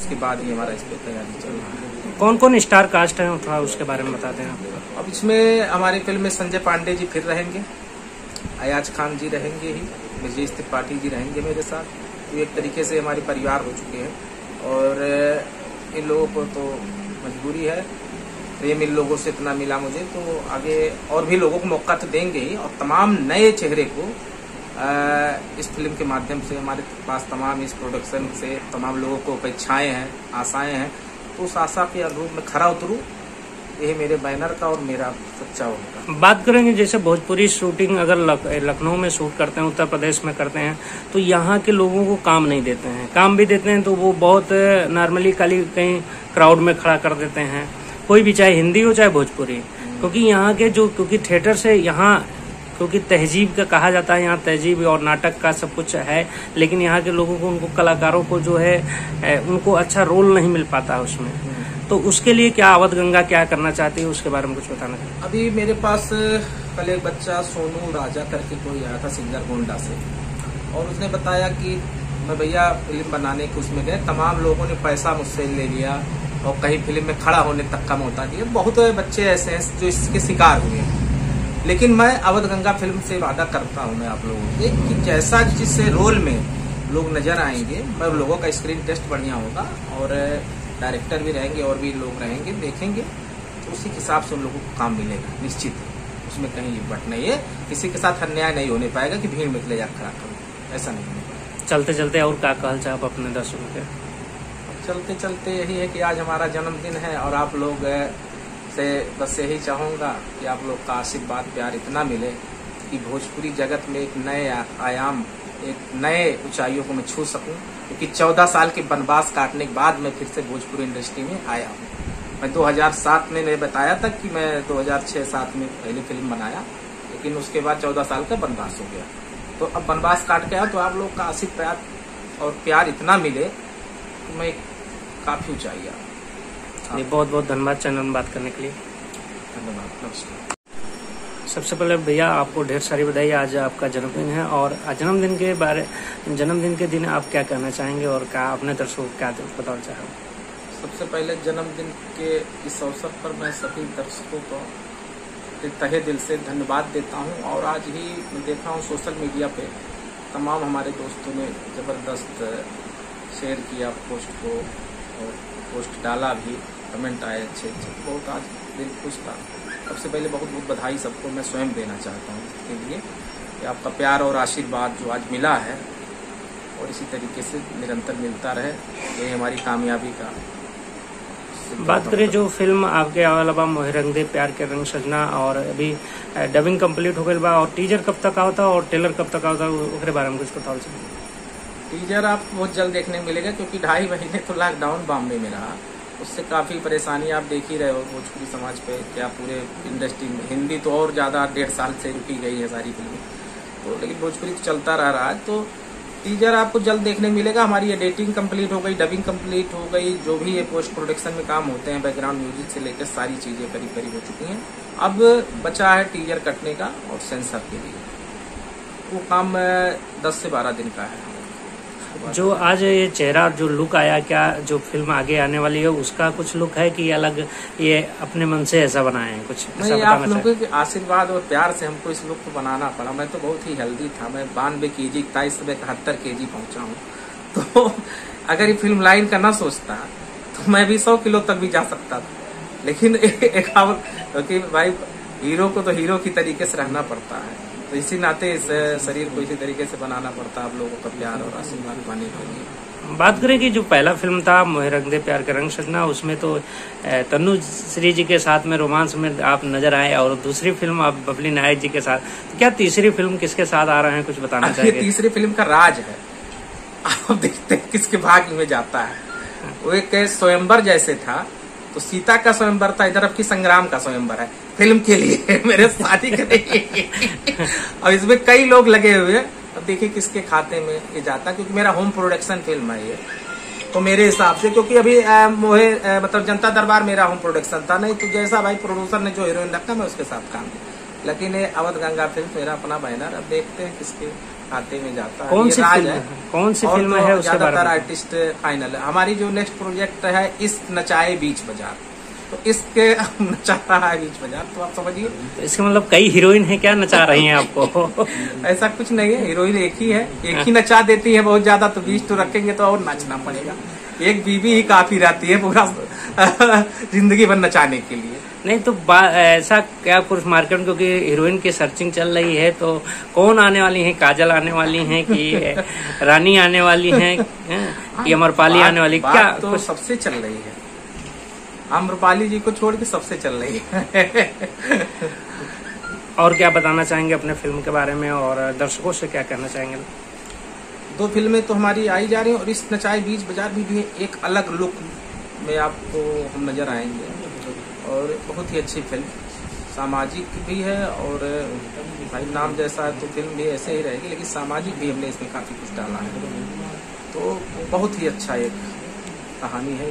उसके बाद ही हमारा इस पर तैयारी चल रहा है। कौन कौन स्टार कास्ट है, थोड़ा उसके बारे में बताते हैं। अब इसमें हमारी फिल्म में संजय पांडे जी फिर रहेंगे, अयाज खान जी रहेंगे ही, विजय त्रिपाठी जी रहेंगे मेरे साथ। तो एक तरीके से हमारे परिवार हो चुके हैं और इन लोगों को तो मजबूरी है, प्रेम इन लोगों से इतना मिला मुझे, तो आगे और भी लोगों को मौका तो देंगे ही। और तमाम नए चेहरे को इस फिल्म के माध्यम से हमारे पास तमाम इस प्रोडक्शन से तमाम लोगों को अपेक्षाएं हैं, आशाएं हैं, तो उस आशा के अनुरूप में खरा उतरूं, यही मेरे बैनर का और मेरा सच्चा होगा। बात करेंगे जैसे भोजपुरी शूटिंग अगर लखनऊ में शूट करते हैं, उत्तर प्रदेश में करते हैं, तो यहाँ के लोगों को काम नहीं देते हैं, काम भी देते हैं तो वो बहुत नॉर्मली खाली कहीं क्राउड में खड़ा कर देते हैं, कोई भी चाहे हिंदी हो चाहे भोजपुरी, क्योंकि यहाँ के जो क्योंकि थिएटर से यहाँ क्योंकि तहजीब का कहा जाता है, यहाँ तहजीब और नाटक का सब कुछ है, लेकिन यहाँ के लोगों को, उनको कलाकारों को जो है उनको अच्छा रोल नहीं मिल पाता है उसमें। तो उसके लिए क्या अवध गंगा क्या करना चाहती है, उसके बारे में कुछ बताना चाहिए। अभी मेरे पास कल एक बच्चा सोनू राजा करके कोई आया था सिंगर गोंडा से, और उसने बताया कि मैं भैया फिल्म बनाने के उसमें गए, तमाम लोगों ने पैसा मुझसे ले लिया और कहीं फिल्म में खड़ा होने तक का मौका दिया। बहुत बच्चे ऐसे हैं जो इसके शिकार हुए हैं, लेकिन मैं अवध गंगा फिल्म से वादा करता हूं मैं आप लोगों से कि जैसा जिस रोल में लोग नजर आएंगे, मैं लोगों का स्क्रीन टेस्ट बढ़िया होगा और डायरेक्टर भी रहेंगे और भी लोग रहेंगे, देखेंगे तो उसी हिसाब से उन लोगों को काम मिलेगा निश्चित। उसमें कहीं बट नहीं है, किसी के साथ अन्याय नहीं होने पाएगा कि भीड़ में ले जा खड़ा करो, ऐसा नहीं होने पाएगा। चलते चलते और क्या कहल चाहे आप अपने दर्शकों के। चलते चलते यही है कि आज हमारा जन्मदिन है और आप लोग से बस यही चाहूँगा कि आप लोग का आशीर्वाद प्यार इतना मिले कि भोजपुरी जगत में एक नए आयाम, एक नए ऊंचाइयों को मैं छू सकूं, क्योंकि 14 साल के वनवास काटने के बाद मैं फिर से भोजपुरी इंडस्ट्री में आया हूं। मैं 2007 में ने बताया था कि मैं 2006-07 में पहली फिल्म बनाया, लेकिन उसके बाद 14 साल का वनवास हो गया। तो अब वनवास काट के आया, तो आप लोग का आशीर्वाद और प्यार इतना मिले तो मैं काफी ऊंचाई आ। बहुत बहुत धन्यवाद चैनल में बात करने के लिए। धन्यवाद, नमस्कार। सबसे पहले भैया आपको ढेर सारी बधाई, आज आपका जन्मदिन है और जन्मदिन के दिन आप क्या कहना चाहेंगे और क्या अपने दर्शकों को क्या बताना चाहेंगे। सबसे पहले जन्मदिन के इस अवसर पर मैं सभी दर्शकों को तहे दिल से धन्यवाद देता हूं। और आज ही मैं देखा हूं सोशल मीडिया पे तमाम हमारे दोस्तों ने जबरदस्त शेयर किया पोस्ट को और पोस्ट डाला भी, कमेंट आए अच्छे अच्छे, बहुत आज दिल खुश था। सबसे पहले बहुत बहुत बधाई सबको मैं स्वयं देना चाहता हूँ इसके लिए कि आपका प्यार और आशीर्वाद जो आज मिला है और इसी तरीके से निरंतर मिलता रहे, यही हमारी कामयाबी का। बात करें जो फिल्म आपके अलावा मोहे रंग दे प्यार के रंग सजना, और अभी डबिंग कंप्लीट हो गई बा, और टीजर कब तक आता और ट्रेलर कब तक आता, उसके बारे में कुछ बताओ। टीजर आपको बहुत जल्द देखने को मिलेगा, क्योंकि 2.5 महीने तो लॉकडाउन बॉम्बे में रहा, उससे काफ़ी परेशानी आप देख ही रहे हो भोजपुरी समाज पे, क्या पूरे इंडस्ट्री में। हिंदी तो और ज़्यादा 1.5 साल से रुकी गई है सारी फिल्में, तो लेकिन भोजपुरी तो चलता रहा है। तो टीजर आपको जल्द देखने मिलेगा। हमारी एडिटिंग कंप्लीट हो गई, डबिंग कंप्लीट हो गई, जो भी ये पोस्ट प्रोडक्शन में काम होते हैं, बैकग्राउंड म्यूजिक से लेकर सारी चीज़ें करीब करीब हो चुकी हैं। अब बचा है टीजर कटने का और सेंसर के लिए, वो काम 10 से 12 दिन का है। जो आज ये चेहरा जो लुक आया, क्या जो फिल्म आगे आने वाली है उसका कुछ लुक है कि अलग ये अपने मन से ऐसा बनाए हैं कुछ ऐसा? नहीं, आप लोगों के आशीर्वाद और प्यार से हमको इस लुक को बनाना पड़ा। मैं तो बहुत ही हेल्दी था, मैं 92 kg 23 से 71 kg पहुंचा हूँ। तो अगर ये फिल्म लाइन का ना सोचता तो मैं भी 100 किलो तक भी जा सकता था, लेकिन क्योंकि भाई हीरो को तो हीरो की तरीके से रहना पड़ता है, तो इसी नाते इस शरीर को इसी तरीके से बनाना पड़ता है आप लोगों का प्यार और आशीर्वाद पाने के लिए। बात करें कि जो पहला फिल्म था मोहे रंग दे प्यार के रंग सजना, उसमें तो तन्नू श्री जी के साथ में रोमांस में आप नजर आए, और दूसरी फिल्म आप बबली नायक जी के साथ, तो क्या तीसरी फिल्म किसके साथ आ रहे हैं, कुछ बताना चाहिए? तीसरी फिल्म का राज है, आप देखते हैं किसके भाग्य में जाता है। वो एक स्वयंवर जैसे था, तो सीता का स्वयंवर था, इधर अब की संग्राम का स्वयंवर है फिल्म के लिए मेरे शादी करेंगे। और इसमें कई लोग लगे हुए, अब देखिए किसके खाते में ये जाता, क्योंकि मेरा होम प्रोडक्शन फिल्म है ये, तो मेरे हिसाब से, क्योंकि अभी मतलब जनता दरबार मेरा होम प्रोडक्शन था, नहीं तो जैसा भाई प्रोड्यूसर ने जो हीरोइन रखा मैं उसके साथ काम किया। लेकिन ये अवध गंगा फिल्म मेरा अपना बैनर, अब देखते हैं किसके खाते में जाता है। कौन ये सी राज फिल्म है? कौन सी और फिल्म तो है उसके बारे ज्यादातर में? आर्टिस्ट फाइनल है। हमारी जो नेक्स्ट प्रोजेक्ट है इस नचाए बीच बाजार, तो इसके नचा रहा है बीच बाजार, तो आप समझिए। इसका मतलब कई हीरोइन है क्या नचा रही हैं आपको? ऐसा कुछ नहीं है, हीरोइन एक ही है, एक ही नचा देती है बहुत ज्यादा, तो बीच तो रखेंगे तो और नाचना पड़ेगा। एक बीवी ही काफी रहती है पूरा जिंदगी भर नचाने के लिए। नहीं तो ऐसा क्या कुछ मार्केट में, क्योंकि हीरोइन की सर्चिंग चल रही है, तो कौन आने वाली है? काजल आने वाली है कि रानी आने वाली है कि अमरपाली आने वाली? क्या तो कुछ सबसे चल रही है, अमरपाली जी को छोड़ के सबसे चल रही है। और क्या बताना चाहेंगे अपने फिल्म के बारे में, और दर्शकों से क्या कहना चाहेंगे? 2 फिल्में तो हमारी आई जा रही हैं, और इस नचाए बीच बाजार भी एक अलग लुक में आपको हम नजर आएंगे, और बहुत ही अच्छी फिल्म, सामाजिक भी है, और भाई नाम जैसा है तो फिल्म भी ऐसे ही रहेगी, लेकिन सामाजिक भी हमने इसमें काफी कुछ डाला है, तो बहुत ही अच्छा एक कहानी है।